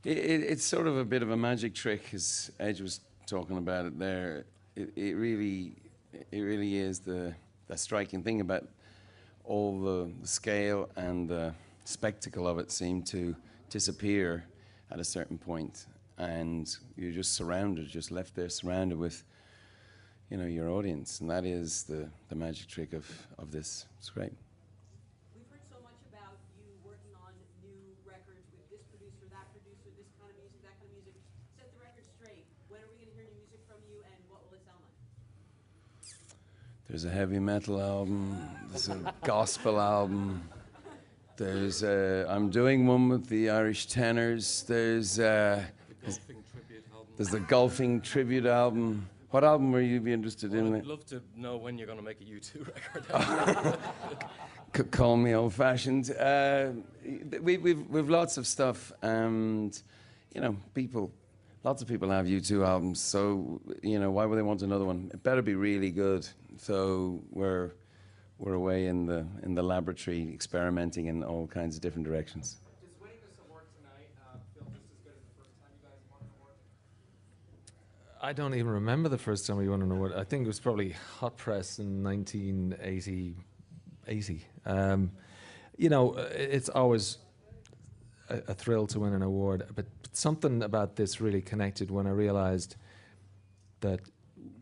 It's sort of a bit of a magic trick, as Edge was talking about it there. It really, it really is the striking thing about all the scale and the spectacle of it seem to disappear at a certain point, and you're just surrounded, just left there surrounded with, you know, your audience, and that is the magic trick of this. It's great. We've heard so much about you working on new records with this producer, that producer, this kind of music, that kind of music. Set the record straight. When are we going to hear new music from you, and what will it sound like? There's a heavy metal album. There's a gospel album. There's I'm doing one with the Irish tenors. There's the golfing tribute album. What album would you be interested in? I'd love to know when you're going to make a U2 record. Call me old-fashioned. We've lots of stuff, and you know, lots of people have U2 albums. So you know, why would they want another one? It better be really good. So we're away in the laboratory experimenting in all kinds of different directions. Does winning this award tonight feel just as good as the first time you guys won an award? I don't even remember the first time we won an award. I think it was probably Hot Press in 1980. You know, it's always a thrill to win an award, but something about this really connected when I realized that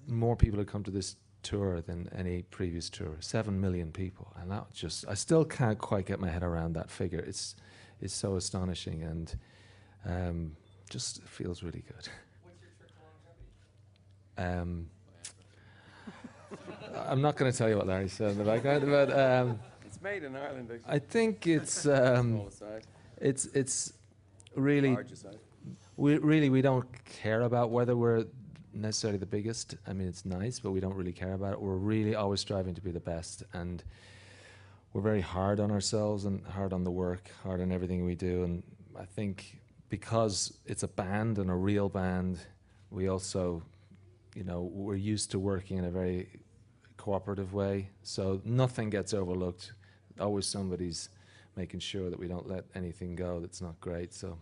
more people had come to this tour than any previous tour. 7 million people, and that just, I still can't quite get my head around that figure. It's so astonishing, and just feels really good. What's your trick to longevity? I'm not going to tell you what Larry said in the background, but It's made in Ireland, actually. I think it's really, Large aside. we don't care about whether we're necessarily the biggest. I mean, it's nice, but we don't really care about it. We're really always striving to be the best, and we're very hard on ourselves and hard on the work, hard on everything we do. And I think because it's a band and a real band, we also, you know, we're used to working in a very cooperative way, so nothing gets overlooked. Always somebody's making sure that we don't let anything go that's not great. So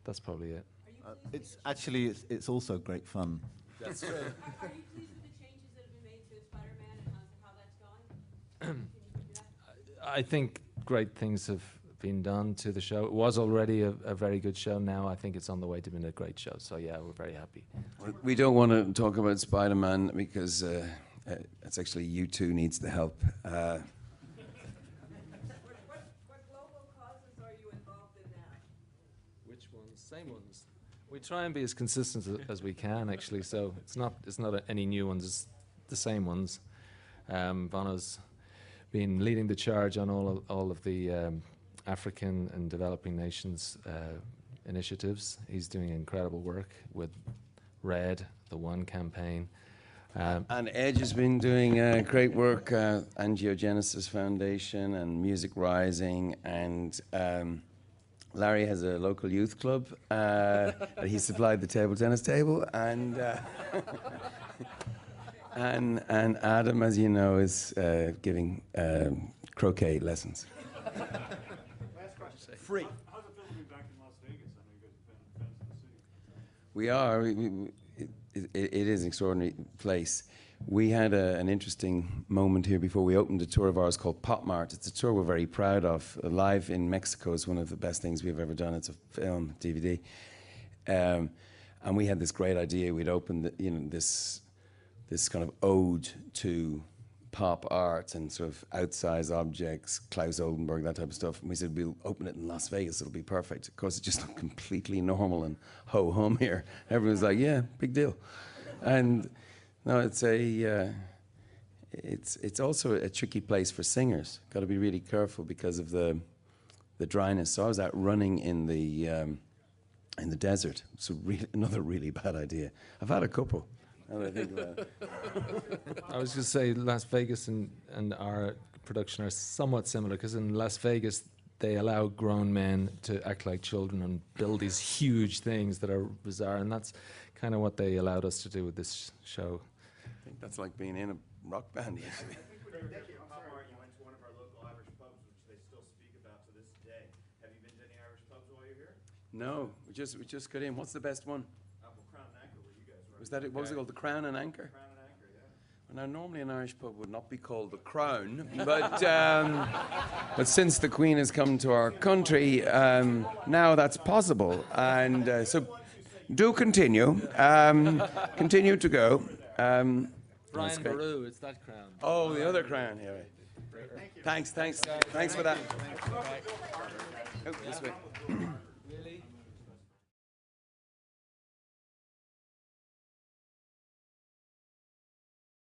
that's probably it. It's actually it's also great fun. That's true. Are you pleased with the changes that have been made to Spider-Man and how that's going? Can you do that? I think great things have been done to the show. It was already a very good show. Now I think it's on the way to being a great show. So yeah, we're very happy. We don't want to talk about Spider-Man because it's actually U2 needs the help. What global causes are you involved in now? Which ones? Same ones. We try and be as consistent as we can, actually. So it's not any new ones. It's the same ones. Bono's been leading the charge on all of the African and developing nations initiatives. He's doing incredible work with Red, the One campaign. And Edge has been doing great work, Angiogenesis Foundation and Music Rising, and Larry has a local youth club that he supplied the table tennis table, and and Adam, as you know, is giving croquet lessons. Last question. Free. How's it feel to be back in Las Vegas? I know you guys have been fans of the city. We are. It is an extraordinary place. We had an interesting moment here before we opened a tour of ours called Pop Mart. It's a tour we're very proud of. Live in Mexico is one of the best things we've ever done. It's a film, DVD. And we had this great idea. We'd opened this kind of ode to pop art and sort of outsized objects, Klaus Oldenburg, that type of stuff. And we said, we'll open it in Las Vegas, it'll be perfect. Of course, it just looked completely normal and ho-hum here. Everyone's like, yeah, big deal. And no, it's also a tricky place for singers. Got to be really careful because of the dryness. So I was out running in the desert. So another really bad idea. I've had a couple. Now that I think about it. I was going to say Las Vegas and our production are somewhat similar, because in Las Vegas they allow grown men to act like children and build these huge things that are bizarre, and that's kind of what they allowed us to do with this show. I think that's like being in a rock band usually. Thank you. Pop Mart, you went to one of our local Irish pubs, which they still speak about to this day. Have you been to any Irish pubs while you're here? No, we just got in. What's the best one? Well, Crown and Anchor, where you guys run. Was that it? What was it called? The Crown and Anchor? Crown and Anchor, yeah. Now, normally an Irish pub would not be called the Crown, but since the Queen has come to our country, now that's possible. And so do continue. Continue to go. Brian That's great. Baru, it's that crown. Oh, the other crown. Yeah. Thanks for that. Thanks for that. Oh, this way.